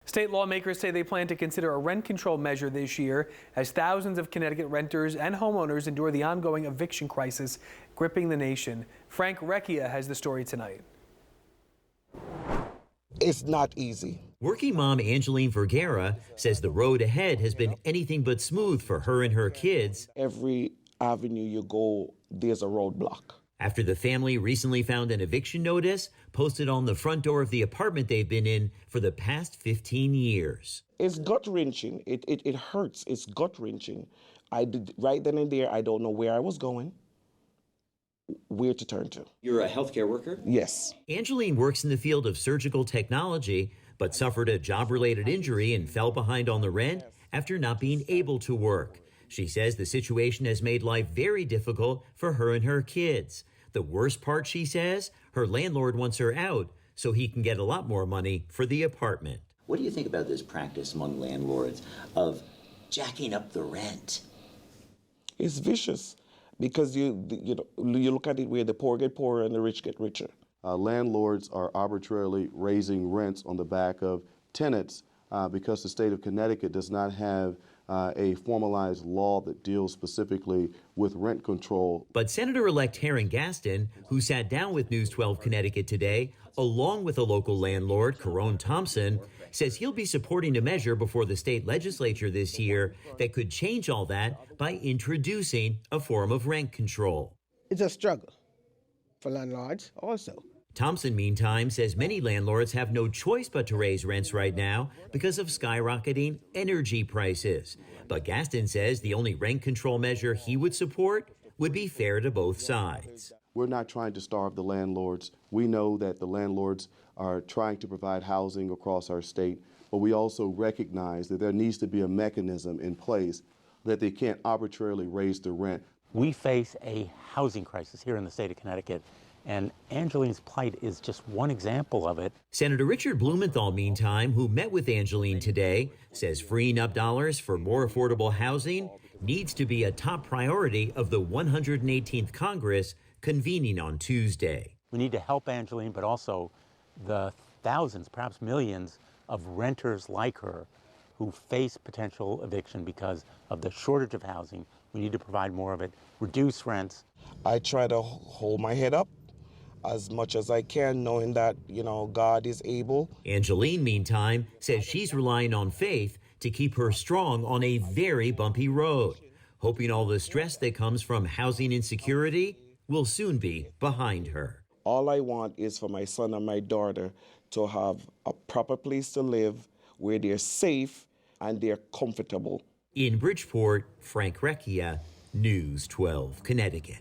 State lawmakers say they plan to consider a rent control measure this year as thousands of Connecticut renters and homeowners endure the ongoing eviction crisis gripping the nation. Frank Recchia has the story tonight. It's not easy. Working mom Angeline Vergara says the road ahead has been anything but smooth for her and her kids. Every avenue you go, there's a roadblock. After the family recently found an eviction notice posted on the front door of the apartment they've been in for the past 15 years. It's gut-wrenching. It hurts. It's gut-wrenching. I did right then and there, I don't know where I was going, where to turn to. You're a healthcare worker? Yes. Angeline works in the field of surgical technology, but suffered a job-related injury and fell behind on the rent after not being able to work. She says the situation has made life very difficult for her and her kids. The worst part, she says, her landlord wants her out so he can get a lot more money for the apartment. What do you think about this practice among landlords of jacking up the rent? It's vicious because you look at it where the poor get poorer and the rich get richer. Landlords are arbitrarily raising rents on the back of tenants because the state of Connecticut does not have a formalized law that deals specifically with rent control. But Senator-elect Herron Gaston, who sat down with News 12 Connecticut today, along with a local landlord, Carone Thompson, says he'll be supporting a measure before the state legislature this year that could change all that by introducing a form of rent control. It's a struggle for landlords also. Thompson, meantime, says many landlords have no choice but to raise rents right now because of skyrocketing energy prices. But Gaston says the only rent control measure he would support would be fair to both sides. We're not trying to starve the landlords. We know that the landlords are trying to provide housing across our state, but we also recognize that there needs to be a mechanism in place that they can't arbitrarily raise the rent. We face a housing crisis here in the state of Connecticut, and Angeline's plight is just one example of it. Senator Richard Blumenthal, meantime, who met with Angeline today, says freeing up dollars for more affordable housing needs to be a top priority of the 118th Congress convening on Tuesday. We need to help Angeline, but also the thousands, perhaps millions, of renters like her who face potential eviction because of the shortage of housing. We need to provide more of it, reduce rents. I try to hold my head up as much as I can, knowing that, God is able. Angeline, meantime, says she's relying on faith to keep her strong on a very bumpy road, hoping all the stress that comes from housing insecurity will soon be behind her. All I want is for my son and my daughter to have a proper place to live where they're safe and they're comfortable. In Bridgeport, Frank Recchia, News 12, Connecticut.